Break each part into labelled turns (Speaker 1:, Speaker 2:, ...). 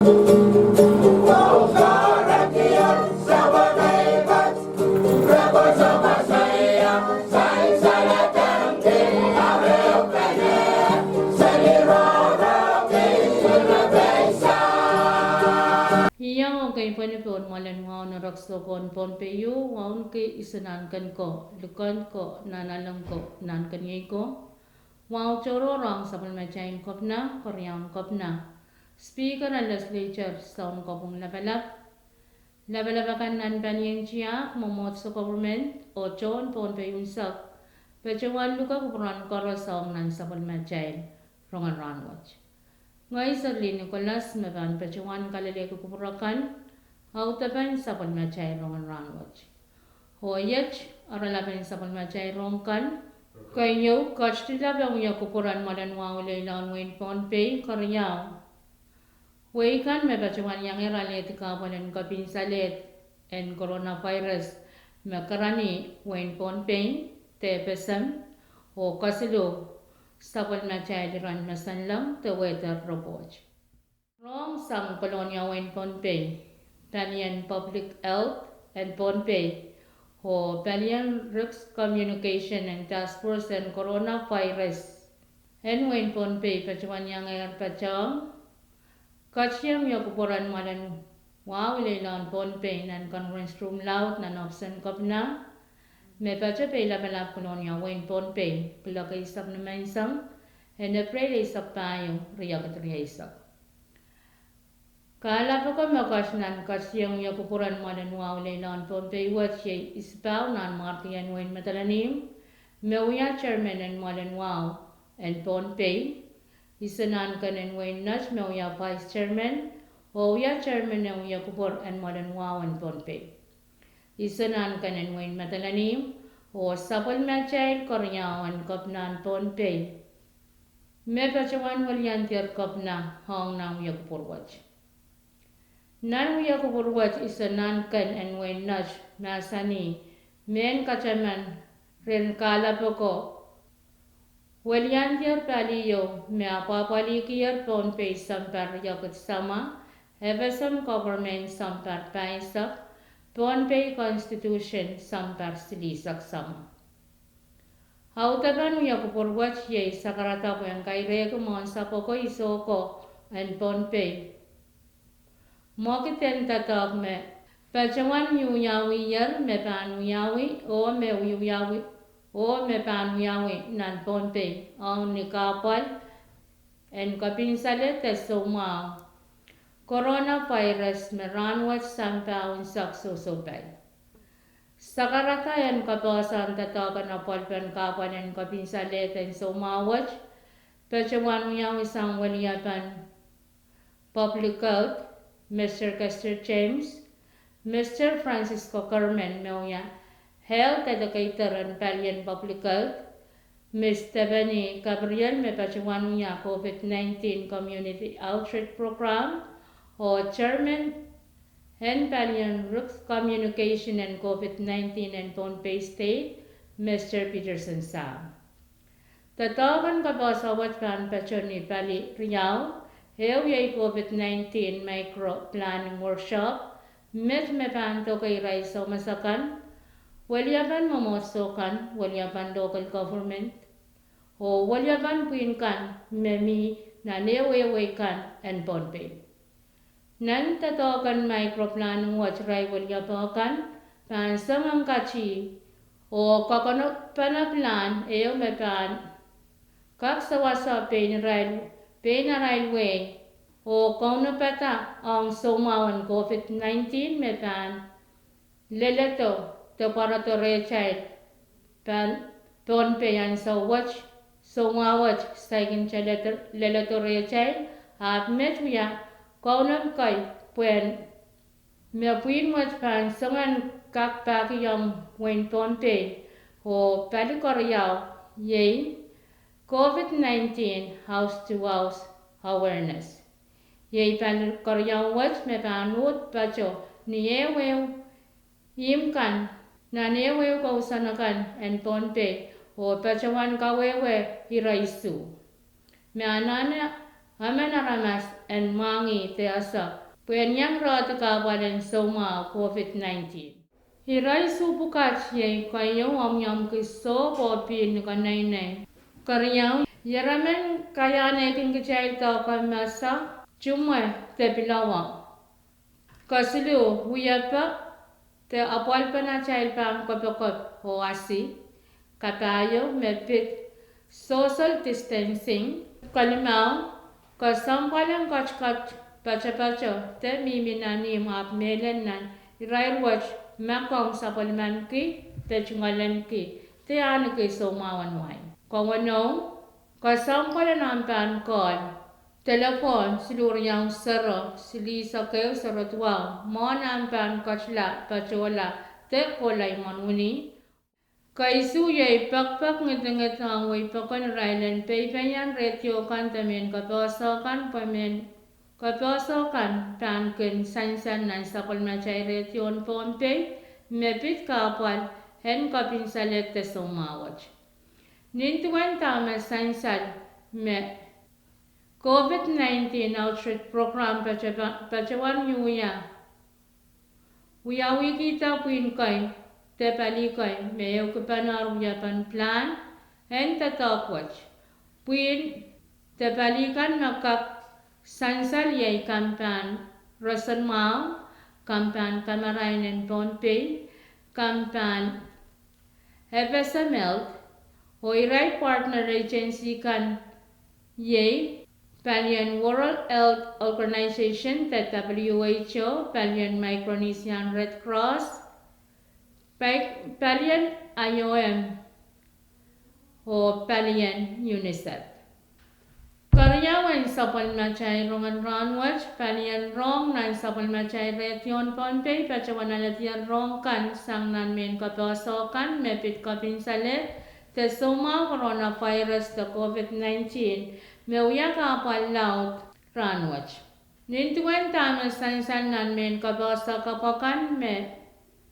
Speaker 1: Yang kay panipon malan ngaw na raksokon Pohnpei ngaw kay isanan kan ko lukan ko nanalang ko nan kanyay ko ngaw choro rang sapal machain kopna koryang kopna speaker and legislature sound ko pong labalap nan banyang chiya momot sa government o chon Pohnpei unsak pechawan luka kupuran koro song nan sapal machain rongan Rahnwet Ngai sarli Nicholas meban pecawan kalale kukupurakan au tapan sapal macai rongan Rahnwet. Hoyach aralapan sapal macai rongkan kayo kastila bang ya kupuran madan wau leilan wain Pohnpei karyaw. Weikan me pecawan yang eralet kapanan kapin salet en coronavirus mekarani wain Pohnpei te pesam o kasilo sapal macai diran masanlang te weather report. Rong sang kolonya wen Pohnpei, Palian Public Health and Pohnpei, ho Palian Risk Communication and Task Force and Coronavirus. En wen Pohnpei pacuan yang air pacang, kacyam ya kupuran malan wow leilan Pohnpei nan conference room loud nan option kopna, me pacha pe labalap kolonya wen Pohnpei, pula kay isak na mansang, en April isak payo, riyagat riyasak. Kala pa ko makasnan kasyang ya kupuran madan wow leilan Pohnpei wat siya ispaw nan martiyan wen matalanim, mewya chairman en madan wow en Pohnpei, isanan kanen wen nas mewya vice chairman, o ya chairman en ya kupur en madan wow en Pohnpei. Isanan kanen wen matalanim, o sapal macay koryawan kopnan Pohnpei. Me pacawan walyan tiar kopna hong nang ya kupur watch. Nan ya kupur watch isanan kan en wen nas masani men kacaman ren kala poko. Walyan tiar paliyo me apapali kiyar Pohnpei sampar yakut sama, evasam government sampar paisak, Pohnpei Constitution sampar silisak sama. Hautaban ya kupurwat ye sakarata ko yang kaire ko mon sapo ko iso ko en Pohnpei. Mokiten tatak me pacawan yu yawi yer me panu yawi o me yu yawi o me panu yawi nan Pohnpei ang nikapal en kapinsale tesoma. Coronavirus me Rahnwet sampai unsak susupay. Sakarata yan kapasan tatakan na palpan kapan yan kapinsaleten sumawat. Pecawan yang isang waliyapan Public Health, Mr. Castor James, Mr. Francisco Carmen Mewya, Health Educator and Palian Public Health, Ms. Stephanie Gabriel me pecawan niya COVID-19 Community Outreach Program, o Chairman and Palian Risk Communication and COVID-19 and Pohnpei State, Mr. Peterson Sam. Tatawagan ka ba sa watpan pachon ni Pali Riau, Heway COVID-19 Micro Planning Workshop, met me panto kay Raiso Masakan, walyaban mamosokan, walyaban local government, o walyaban puinkan, memi na neweway kan and Pohnpei. Nan tatokan microplanong watchray walyapakan, pansamang kachi, o kakonok panaplan, eo mepan, kaksawasa railway, o kaunapata ang sumawan COVID-19 mepan, leleto, toparato rechay, pan Pohnpei yan sa watch, sumawat, staikin siya leleto rechay, at metwya, kaunam kay puen me puin wat pan sangan kak paki yang wen Pohnpei o palikoryao ye COVID-19 house to house awareness ye palikoryao wat me panut pacho niyewew yimkan na niyewew kausanakan en Pohnpei o pachawan kawewe iraisu me anana Amen aramas and mangi te asa. Puen yang rata kapalan soma COVID-19. Hirai supukat ye kayo yam kiso popin kanay. Karyang yaramen kayane king kichay ta kamasa chumay te pilawang. Kasilu huyapa te apalpa na chay pang kapakot hoasi. Kapayo mepit social distancing kalimao kasampalang kachkat pacha te miminani map melen nan irai watch makong sapalman ki te chungalan ki te ano ki somawan wai kawano kasampalan ampan kon telepon siluryang saro sili sa kayo sarotwa mon ampan kachla pachola te kolay manuni Kaisu yay pakpak ngitinget ang way pakan railan paypayan retyo kan tamen kapasokan pamen kapasokan panken sansan nan sakol machay retyon Pohnpei mepit kapal hen kapinsalet te sumawach. Nintuan tama sansan me COVID-19 outreach program pachawan yuya. Uyawi kita puin kay te palikay may okupanar yapan plan en tatakwach. Puin te palikan makak sansal yay kampan rasan mau, kampan kamarain en Pohnpei, kampan FSML, o iray partner agency kan yay Palian World Health Organization te WHO, Palian Micronesian Red Cross, Palian IOM o Palian UNICEF. Karyawan sapal machay Rongen Rahnwet, Palian Rong nan sapal machay retyon Pohnpei, pachawan alatian Rong kan sang nan men kapasokan mepit kapinsalet te soma coronavirus te COVID-19 meuya kapal laut Rahnwet. Nintuan tama sansan nan men kapasokapakan me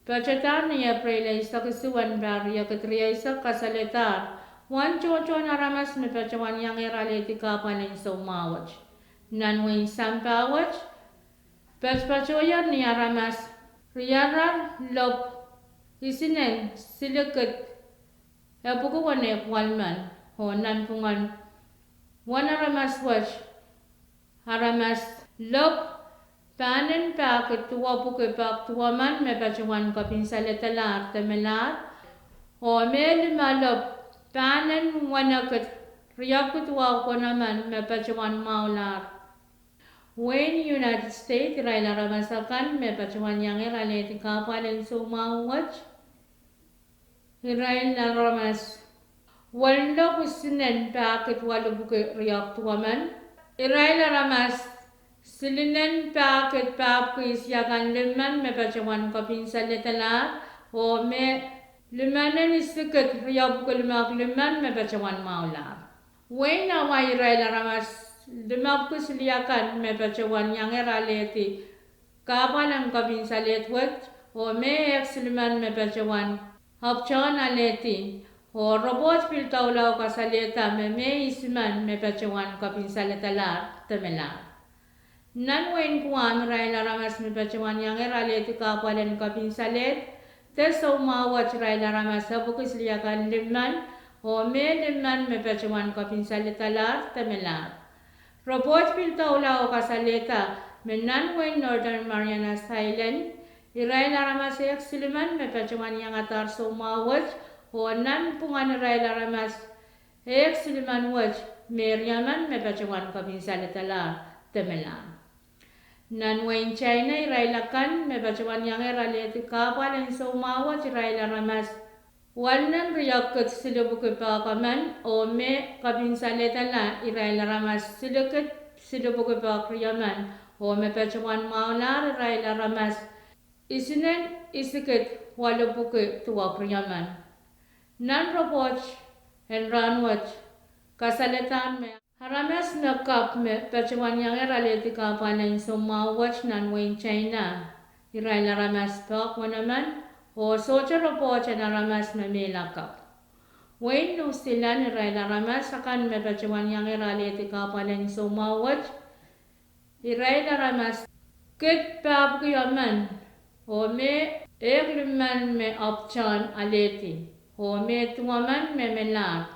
Speaker 1: Pachatar ni April ay sa kisuan barya katriya sa kasalitar. Wan chocho naramas me pachawan yang iraliti kapanin sa umawach. Nanwin sampawach. Pachachoyan ni aramas. Riyarar lop. Isinen silikit. Epuko wane walman. Ho nanpungan. Wan aramas wach. Aramas lop. Panen pa ketua puke pak tuaman me pachawan kapinsaletalar temelar o me malop panen wanaket riyak ketua ko naman me pachawan maular. When United States raila ramasakan me pachawan yang iraleti kapalen sumawach raila ramas wallo kusinen pa ketua puke riyak tuaman iraila ramas Silinan paket papkis yakan liman me pachawan kapinsaletala o me limanan isikat riyab kulmak liman me pachawan maula. When away raila ramas limapkus liyakan me pachawan yang eraleti kapan ang kapinsaletwat o me eksliman me pachawan hapchan aleti o robot piltaulaw kasaleta me isman me pachawan kapinsaletala temelar. Nanwen kuan raila ramas mi pachawan yang eraleti kapalan kapinsalet te somawach raila ramas habukis liyakan liman o me liman me pachawan kapinsaletalar temelar. Robot piltaula o kasaleta me nanwen Northern Marianas Island iraila ramas eksiliman me pachawan yang atar somawach o nan pungan raila ramas eksiliman wach meriaman me pachawan kapinsaletalar temelar. Nanwain China irailakan me pachawan yang iraleti kapalan sa umawat iraila ramas wanan riyakat silubuke pakaman o me kapinsaleta la iraila ramas silubuke pakriyaman o me pachawan maular iraila ramas isinen isiket walubuke tuwa kriyaman. Nan ropoch en Rahnwet kasaletan me Haramas na kap me pachawan yang iraleti kapalan sumawach nanwain China. Iraila ramas pak wanaman o socha ropocha na ramas me melakap. Wain no sila ni Raila Ramas akan mebacawan yang irali ti kapalan sumawat. Raila Ramas ket pab yaman. O me egluman me option aleti. O me tuaman me melar.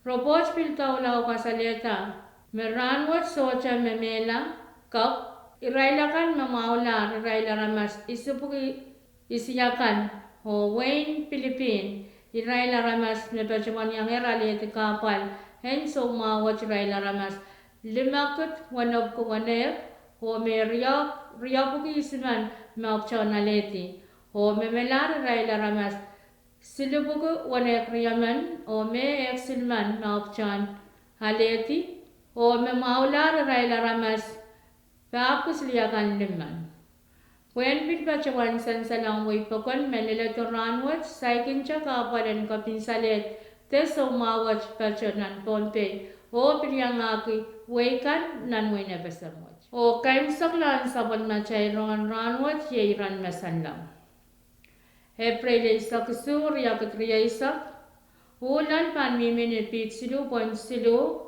Speaker 1: Robot piltaw lao kasaleta. Me Rahnwet socha me mela kap. Raila kan mamaula Raila Ramas isupuki isiyakan. O Wayne Philippine. Raila Ramas me bacawan yang irali ti kapal. Hen sumawat Raila Ramas. Limakut wanab ko wanek. O me riyapuki isiman me option aleti. O me melar Raila Ramas. Silubuku wanek riyaman. O me eksilman me option aleti. O me maular Raila Ramas. Paapus liyakan liman. When bit bacawan san salang wipakon menilito Rahnwet saikin siya kapalan kapinsalet te sumawat bacanan Pohnpei o pilyangaki weikan nan wena besamot. O kaim saklan sabon macay Rahnwet yeiran masanlang. April isak sur yakit riya isak ulan pan minute pit silu point silu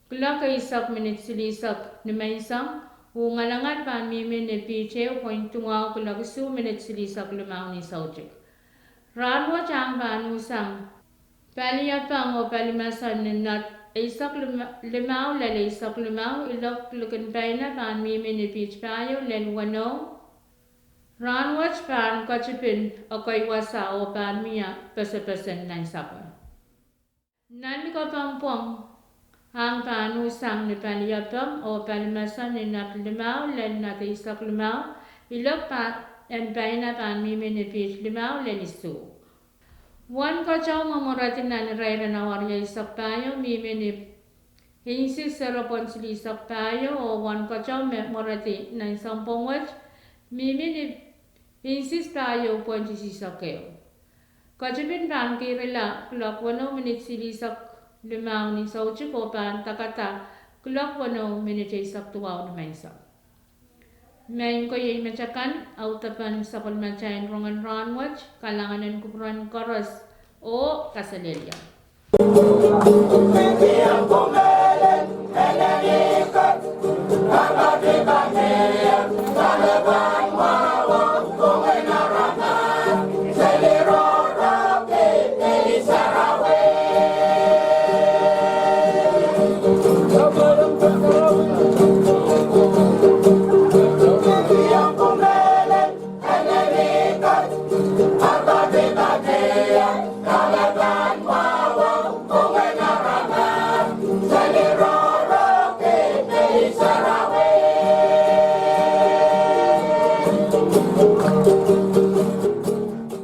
Speaker 1: klaka isak minute silisak nimaisang ungalangan pan minute piche point tungaw klaka su minute silisak lumaw ni saujik. Rahnwet ang pan usang paliyapang o palimasan ninat isak lumaw lele isak lumaw ilok lukan paina pan minute pitch payo len wano. Rahnwet pan kachipin akoy wasa o pan miya pesa-pesen na isapon. Nani ko pampong ang pan usang ni paliyapang o palimasan ni naplimaw len natin isak limaw ilok pa en paina pan minipit limaw len isu. Wan kachaw mamuratin na ni Raila na warya isak payo minip insis 0.3 isak payo o wan kachaw mamuratin na isang pongwat minip insis tayo point sisakeo. Kachipin pan kirila clock 1 minute silisak limaw ni sauchi ko pan takata clock 1 minute isak tuwaw na maysa. Mayin ko yung macakan autapan sa palmachain Rongen Rahnwet kalanganan kupuran koros o kasalilya.